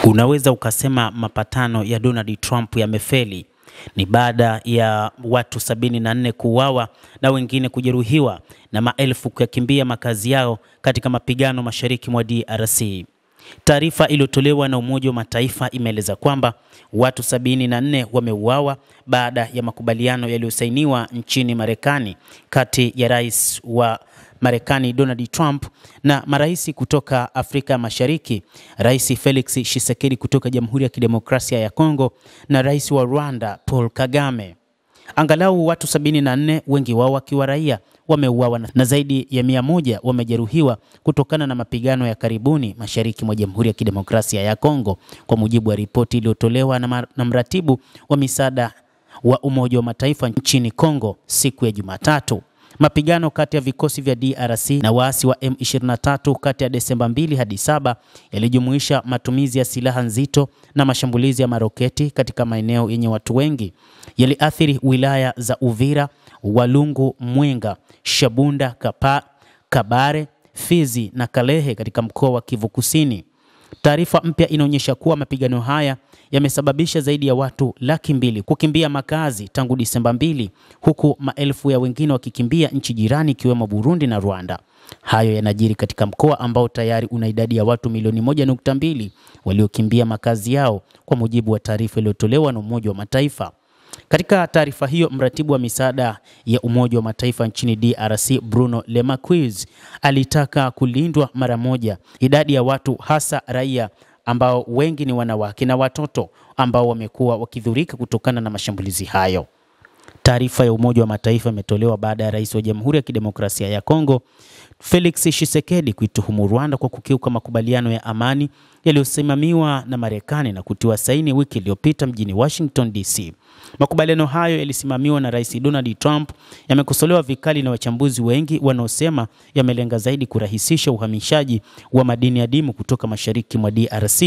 Unaweza ukasema mapatano ya Donald Trump yamefeli. Ni baada ya watu 74 kuuawa na wengine kujeruhiwa na maelfu kuyakimbia makazi yao katika mapigano mashariki mwa DRC. Taarifa iliyotolewa na Umoja wa Mataifa imeeleza kwamba watu 74 wameuawa baada ya makubaliano yaliyosainiwa nchini Marekani kati ya rais wa Marekani Donald Trump na marais kutoka Afrika Mashariki, Rais Felix Tshisekedi kutoka Jamhuri ya Kidemokrasia ya Kongo na Rais wa Rwanda Paul Kagame. Angalau watu 74, wengi wao wakiwa raia, wameuawa na zaidi ya 100 wamejeruhiwa kutokana na mapigano ya karibuni mashariki mwa Jamhuri ya Kidemokrasia ya Kongo, kwa mujibu wa ripoti iliyotolewa na mratibu wa misaada wa Umoja wa Mataifa nchini Kongo siku ya Jumatatu. Mapigano kati ya vikosi vya DRC na waasi wa M23 kati ya Desemba 2 hadi 7 yalijumuisha matumizi ya silaha nzito na mashambulizi ya maroketi katika maeneo yenye watu wengi. Yaliathiri wilaya za Uvira, Walungu, Mwenga, Shabunda, Kabare, Fizi na Kalehe katika mkoa wa Kivu Kusini. Taarifa mpya inaonyesha kuwa mapigano haya yamesababisha zaidi ya watu 200,000 kukimbia makazi tangu Desemba 2, huku maelfu ya wengine wakikimbia nchi jirani ikiwemo Burundi na Rwanda. Hayo yanajiri katika mkoa ambao tayari una idadi ya watu milioni 1.2 waliokimbia makazi yao, kwa mujibu wa taarifa iliyotolewa na Umoja wa Mataifa. Katika taarifa hiyo, mratibu wa misaada ya Umoja wa Mataifa nchini DRC Bruno Lemarquis alitaka kulindwa mara moja idadi ya watu, hasa raia ambao wengi ni wanawake na watoto ambao wamekuwa wakidhurika kutokana na mashambulizi hayo. Taarifa ya Umoja wa Mataifa imetolewa baada ya rais wa Jamhuri ya Kidemokrasia ya Kongo Felix Tshisekedi kuituhumu Rwanda kwa kukiuka makubaliano ya amani yaliyosimamiwa na Marekani na kutiwa saini wiki iliyopita mjini Washington DC. Makubaliano hayo yalisimamiwa na Rais Donald Trump yamekosolewa vikali na wachambuzi wengi wanaosema yamelenga zaidi kurahisisha uhamishaji wa madini adimu kutoka mashariki mwa DRC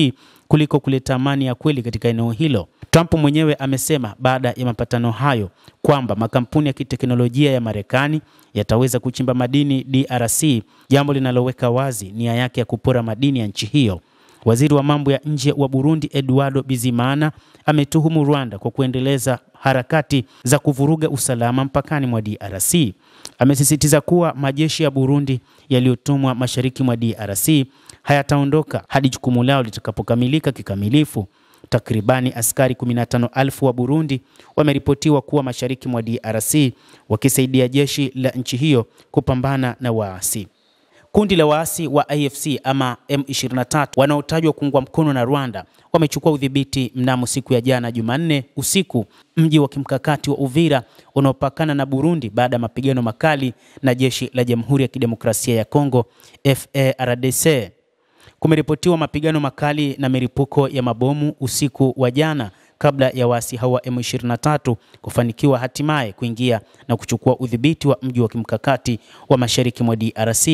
kuliko kuleta amani ya kweli katika eneo hilo. Trump mwenyewe amesema baada ya mapatano hayo kwamba makampuni ya kiteknolojia ya Marekani yataweza kuchimba madini DRC, jambo linaloweka wazi nia yake ya kupora madini ya nchi hiyo. Waziri wa mambo ya nje wa Burundi Eduardo Bizimana ametuhumu Rwanda kwa kuendeleza harakati za kuvuruga usalama mpakani mwa DRC. Amesisitiza kuwa majeshi ya Burundi yaliyotumwa mashariki mwa DRC hayataondoka hadi jukumu lao litakapokamilika kikamilifu. Takribani askari 15,000 wa Burundi wameripotiwa kuwa mashariki mwa DRC wakisaidia jeshi la nchi hiyo kupambana na waasi. Kundi la waasi wa AFC ama M23 wanaotajwa kuungwa mkono na Rwanda wamechukua udhibiti mnamo siku ya jana Jumanne usiku mji wa kimkakati wa Uvira unaopakana na Burundi baada ya mapigano makali na jeshi la Jamhuri ya Kidemokrasia ya Kongo FARDC. Kumeripotiwa mapigano makali na milipuko ya mabomu usiku wa jana kabla ya waasi hawa M23 kufanikiwa hatimaye kuingia na kuchukua udhibiti wa mji wa kimkakati wa mashariki mwa DRC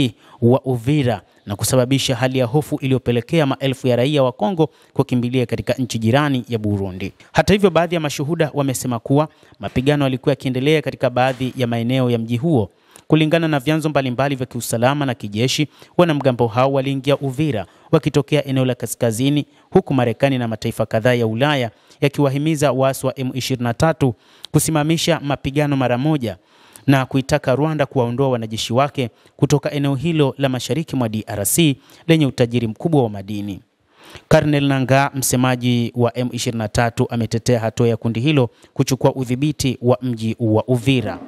wa Uvira na kusababisha hali ya hofu iliyopelekea maelfu ya raia wa Kongo kukimbilia katika nchi jirani ya Burundi. Hata hivyo, baadhi ya mashuhuda wamesema kuwa mapigano yalikuwa yakiendelea katika baadhi ya maeneo ya mji huo. Kulingana na vyanzo mbalimbali vya kiusalama na kijeshi, wanamgambo hao waliingia Uvira wakitokea eneo la kaskazini, huku Marekani na mataifa kadhaa ya Ulaya yakiwahimiza waasi wa M23 kusimamisha mapigano mara moja na kuitaka Rwanda kuwaondoa wanajeshi wake kutoka eneo hilo la mashariki mwa DRC lenye utajiri mkubwa wa madini. Colonel Nangaa, msemaji wa M23, ametetea hatua ya kundi hilo kuchukua udhibiti wa mji wa Uvira.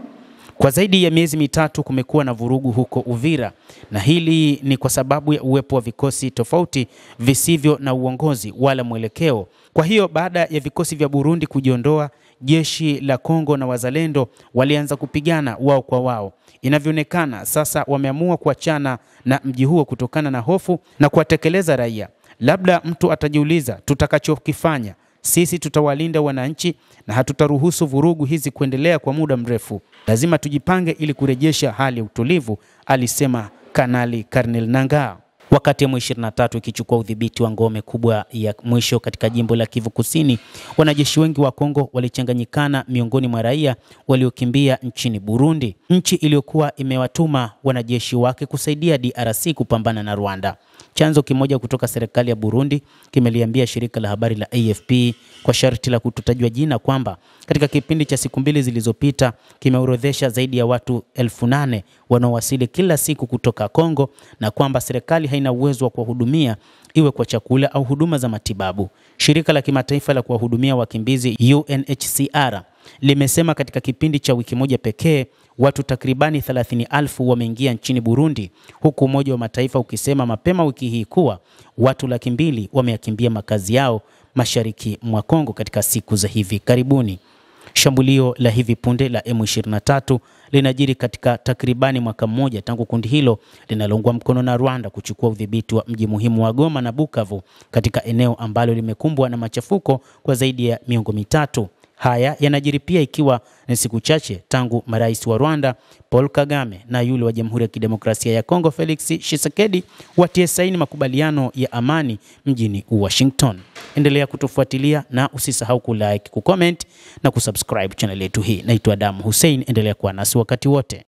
Kwa zaidi ya miezi mitatu kumekuwa na vurugu huko Uvira, na hili ni kwa sababu ya uwepo wa vikosi tofauti visivyo na uongozi wala mwelekeo. Kwa hiyo baada ya vikosi vya Burundi kujiondoa, jeshi la Kongo na wazalendo walianza kupigana wao kwa wao. Inavyoonekana sasa wameamua kuachana na mji huo kutokana na hofu na kuwatekeleza raia. Labda mtu atajiuliza, tutakachokifanya sisi tutawalinda wananchi na hatutaruhusu vurugu hizi kuendelea kwa muda mrefu. Lazima tujipange ili kurejesha hali ya utulivu, alisema Kanali Colonel Nangaa. Wakati M23 ikichukua udhibiti wa ngome kubwa ya mwisho katika jimbo la Kivu Kusini, wanajeshi wengi wa Kongo walichanganyikana miongoni mwa raia waliokimbia nchini Burundi, nchi iliyokuwa imewatuma wanajeshi wake kusaidia DRC kupambana na Rwanda. Chanzo kimoja kutoka serikali ya Burundi kimeliambia shirika la habari la AFP kwa sharti la kutotajwa jina kwamba katika kipindi cha siku 2 zilizopita kimeorodhesha zaidi ya watu 8,000 wanaowasili kila siku kutoka Kongo na kwamba serikali haina uwezo wa kuwahudumia iwe kwa chakula au huduma za matibabu. Shirika la kimataifa la kuwahudumia wakimbizi UNHCR limesema katika kipindi cha wiki moja pekee watu takribani 30,000 wameingia nchini Burundi, huku Umoja wa Mataifa ukisema mapema wiki hii kuwa watu 200,000 wameyakimbia makazi yao mashariki mwa Kongo katika siku za hivi karibuni. Shambulio la hivi punde la M23 linajiri katika takribani mwaka mmoja tangu kundi hilo linaloungwa mkono na Rwanda kuchukua udhibiti wa mji muhimu wa Goma na Bukavu katika eneo ambalo limekumbwa na machafuko kwa zaidi ya miongo mitatu. Haya yanajiri pia ikiwa ni siku chache tangu marais wa Rwanda Paul Kagame na yule wa Jamhuri ya Kidemokrasia ya Kongo Felix Tshisekedi watie saini makubaliano ya amani mjini Washington. Endelea kutufuatilia na usisahau kulike, kucomment na kusubscribe channel yetu hii. Naitwa Adam Hussein, endelea kuwa nasi wakati wote.